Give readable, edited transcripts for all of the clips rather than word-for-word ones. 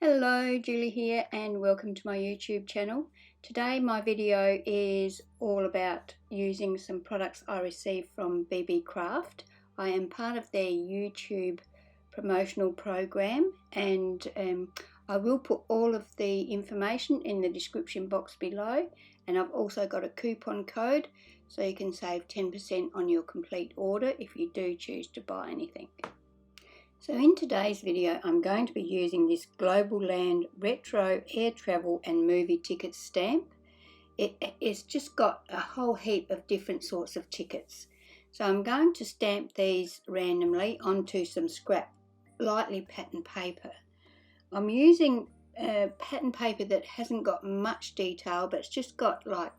Hello, Julie here and welcome to my YouTube channel. Today my video is all about using some products I received from Beebeecraft. I am part of their YouTube promotional program and I will put all of the information in the description box below, and I've also got a coupon code so you can save 10% on your complete order if you do choose to buy anything. So in today's video I'm going to be using this Globaland retro air travel and movie ticket stamp. It's just got a whole heap of different sorts of tickets. So I'm going to stamp these randomly onto some scrap lightly patterned paper. I'm using pattern paper that hasn't got much detail, but it's just got like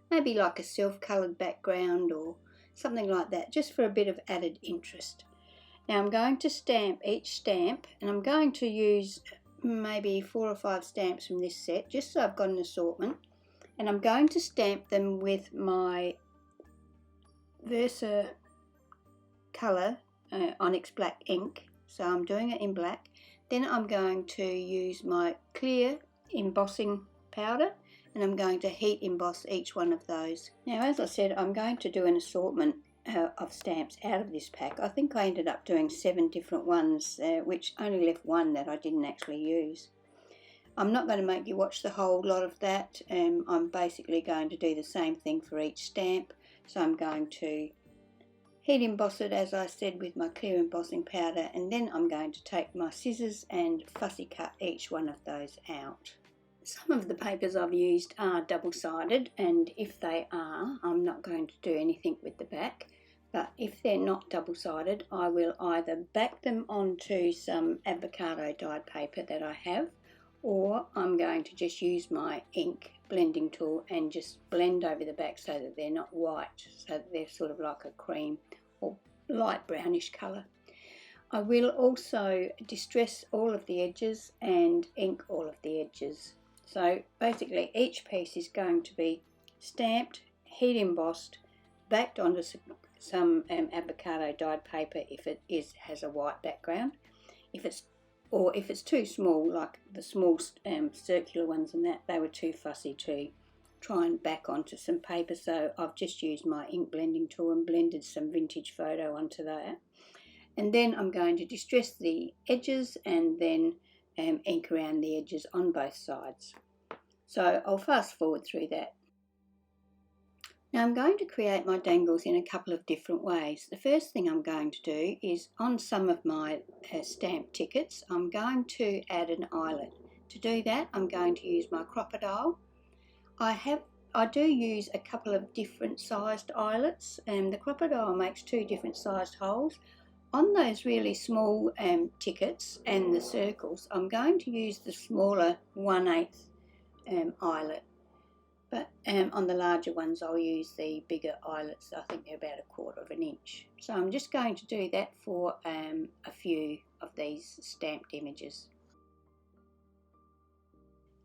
maybe like a self-coloured background or something like that, just for a bit of added interest. Now I'm going to stamp each stamp, and I'm going to use maybe 4 or 5 stamps from this set just so I've got an assortment, and I'm going to stamp them with my Versafine Onyx black ink. So I'm doing it in black. Then I'm going to use my clear embossing powder and I'm going to heat emboss each one of those. Now, as I said, I'm going to do an assortment of stamps out of this pack. I think I ended up doing 7 different ones, which only left one that I didn't actually use. I'm not going to make you watch the whole lot of that. I'm basically going to do the same thing for each stamp. So I'm going to heat emboss it, as I said, with my clear embossing powder, and then I'm going to take my scissors and fussy cut each one of those out. Some of the papers I've used are double-sided, and if they are, I'm not going to do anything with the back. But if they're not double-sided, I will either back them onto some avocado dyed paper that I have, or I'm going to just use my ink blending tool and just blend over the back so that they're not white, so that they're sort of like a cream or light brownish colour. I will also distress all of the edges and ink all of the edges. So basically each piece is going to be stamped, heat embossed, backed onto some avocado dyed paper if it has a white background. If it's too small, like the small circular ones and that, they were too fussy to try and back onto some paper, so I've just used my ink blending tool and blended some vintage photo onto that. And then I'm going to distress the edges and then ink around the edges on both sides. So I'll fast forward through that. Now I'm going to create my dangles in a couple of different ways. The first thing I'm going to do is, on some of my stamp tickets, I'm going to add an eyelet. To do that, I'm going to use my Crocodile. I do use a couple of different sized eyelets, and the Crocodile makes 2 different sized holes. On those really small tickets and the circles, I'm going to use the smaller 1/8 eyelet. But on the larger ones I'll use the bigger eyelets. I think they're about 1/4 inch. So I'm just going to do that for a few of these stamped images.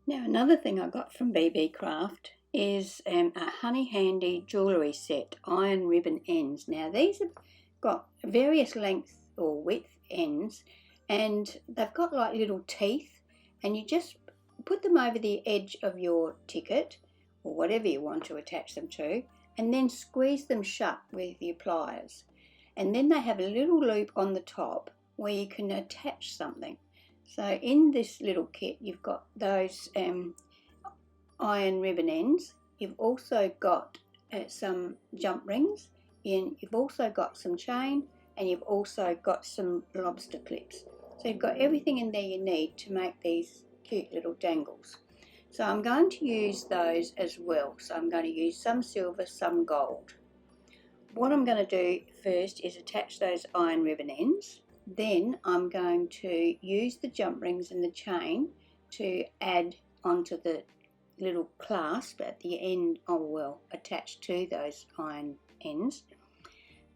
Now another thing I got from Beebeecraft is a Honey Handy Jewellery Set iron ribbon ends. Now these have got various length or width ends, and they've got like little teeth, and you just put them over the edge of your ticket or whatever you want to attach them to, and then squeeze them shut with your pliers. And then they have a little loop on the top where you can attach something. So in this little kit you've got those iron ribbon ends, you've also got some jump rings, and you've also got some chain, and you've also got some lobster clips. So you've got everything in there you need to make these cute little dangles. So I'm going to use those as well. So I'm going to use some silver, some gold. What I'm going to do first is attach those iron ribbon ends. Then I'm going to use the jump rings and the chain to add onto the little clasp at the end, attached to those iron ends.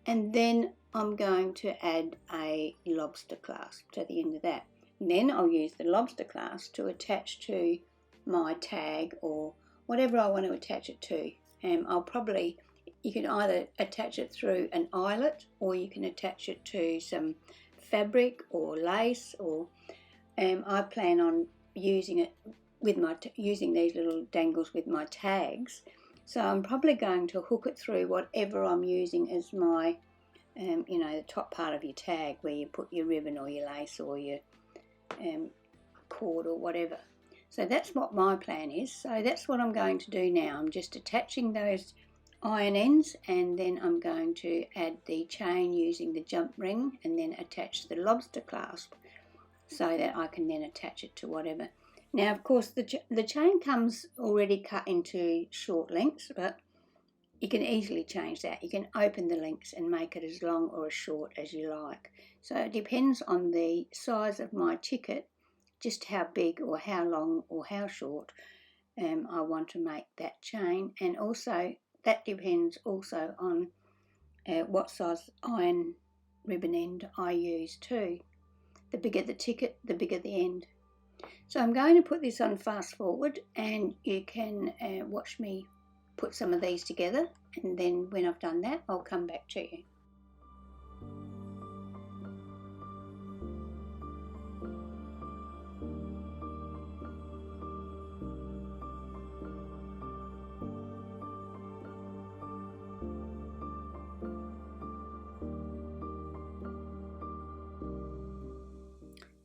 And then I'm going to add a lobster clasp to the end of that. And then I'll use the lobster clasp to attach to my tag or whatever I want to attach it to. You can either attach it through an eyelet, or you can attach it to some fabric or lace, or I plan on using it with using these little dangles with my tags. So I'm probably going to hook it through whatever I'm using as my, you know, the top part of your tag where you put your ribbon or your lace or your cord or whatever. So that's what my plan is. So that's what I'm going to do now. I'm just attaching those iron ends, and then I'm going to add the chain using the jump ring and then attach the lobster clasp so that I can then attach it to whatever. Now, of course, the chain comes already cut into short lengths, but you can easily change that. You can open the lengths and make it as long or as short as you like. So it depends on the size of my ticket, just how big or how long or how short I want to make that chain. And also, that depends also on what size iron ribbon end I use too. The bigger the ticket, the bigger the end. So I'm going to put this on fast forward, and you can watch me put some of these together, and then when I've done that I'll come back to you.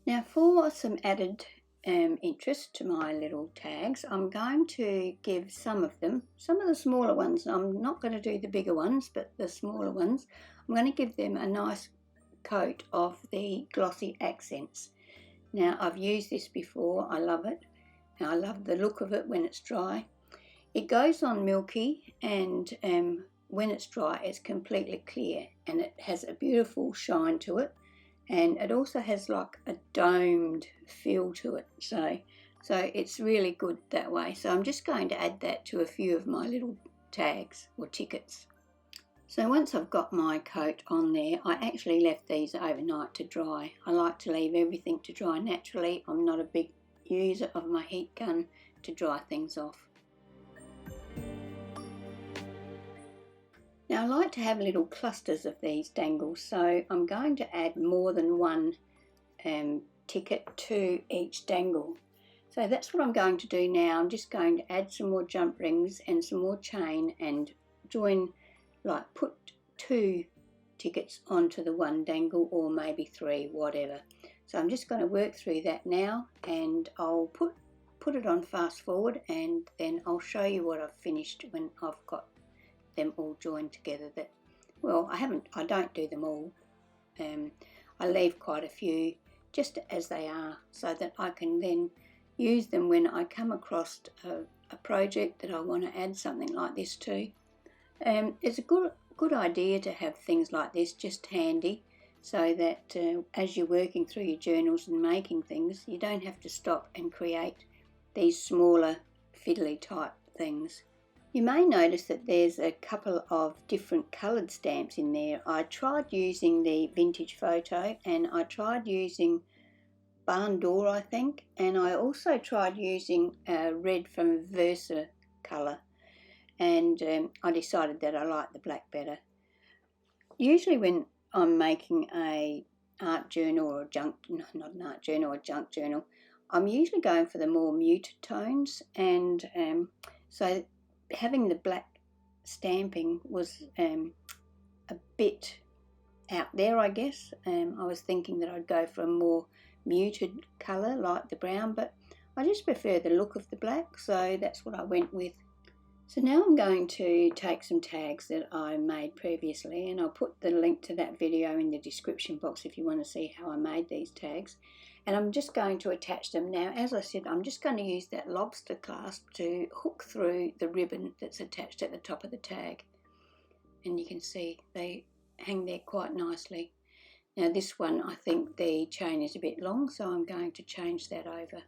Now, for some added interest to my little tags, I'm going to give some of the smaller ones. I'm not going to do the bigger ones, but the smaller ones, I'm going to give them a nice coat of the Glossy Accents. Now, I've used this before. I love it. I love the look of it when it's dry. It goes on milky, and when it's dry it's completely clear, and it has a beautiful shine to it. And it also has like a domed feel to it, so it's really good that way. So I'm just going to add that to a few of my little tags or tickets. So once I've got my coat on there, I actually left these overnight to dry. I like to leave everything to dry naturally. I'm not a big user of my heat gun to dry things off. Now, I like to have little clusters of these dangles, so I'm going to add more than one ticket to each dangle. So that's what I'm going to do now. I'm just going to add some more jump rings and some more chain and join, like put 2 tickets onto the one dangle, or maybe 3, whatever. So I'm just going to work through that now, and I'll put it on fast forward, and then I'll show you what I've finished when I've got them all joined together. That, well, I don't do them all. I leave quite a few just as they are, so that I can then use them when I come across a project that I want to add something like this to. It's a good idea to have things like this just handy, so that as you're working through your journals and making things, you don't have to stop and create these smaller fiddly type things. You may notice that there's a couple of different coloured stamps in there. I tried using the Vintage Photo, and I tried using Barn Door, I think, and I also tried using red from Versa colour, and I decided that I like the black better. Usually when I'm making a art journal or a junk, not an art journal, a junk journal, I'm usually going for the more muted tones, and so having the black stamping was a bit out there, I guess. I was thinking that I'd go for a more muted colour like the brown, but I just prefer the look of the black, so that's what I went with. So now I'm going to take some tags that I made previously, and I'll put the link to that video in the description box if you want to see how I made these tags. And I'm just going to attach them. Now, as I said, I'm just going to use that lobster clasp to hook through the ribbon that's attached at the top of the tag. And you can see they hang there quite nicely. Now this one, I think the chain is a bit long, so I'm going to change that over.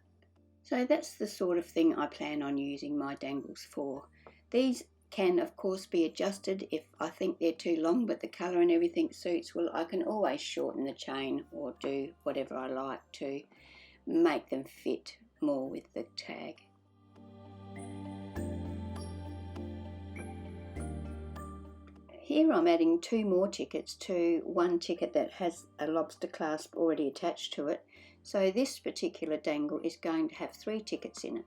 So that's the sort of thing I plan on using my dangles for. These can of course be adjusted if I think they're too long, but the colour and everything suits. Well, I can always shorten the chain or do whatever I like to make them fit more with the tag. Here I'm adding 2 more tickets to one ticket that has a lobster clasp already attached to it. So this particular dangle is going to have 3 tickets in it.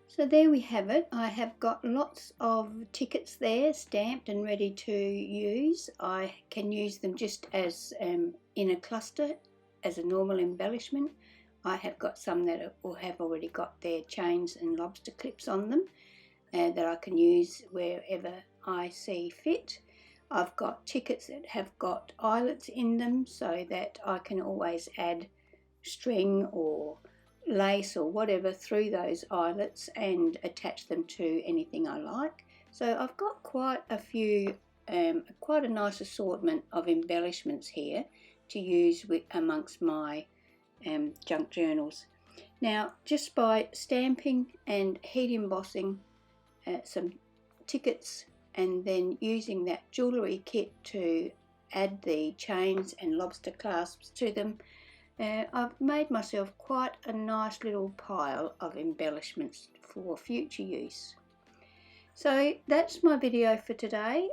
So there we have it. I have got lots of tickets there stamped and ready to use. I can use them just as in a cluster as a normal embellishment. I have got some that have already got their chains and lobster clips on them that I can use wherever I see fit. I've got tickets that have got eyelets in them so that I can always add string or lace or whatever through those eyelets and attach them to anything I like. So I've got quite a few, quite a nice assortment of embellishments here to use amongst my junk journals. Now, just by stamping and heat embossing some tickets and then using that jewellery kit to add the chains and lobster clasps to them, I've made myself quite a nice little pile of embellishments for future use. So that's my video for today.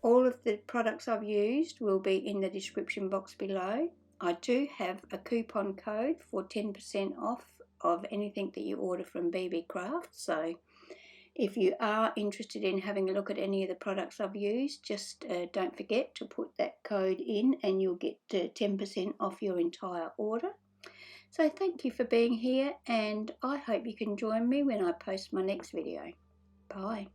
All of the products I've used will be in the description box below. I do have a coupon code for 10% off of anything that you order from Beebeecraft. So if you are interested in having a look at any of the products I've used, just don't forget to put that code in and you'll get 10% off your entire order. So thank you for being here, and I hope you can join me when I post my next video. Bye.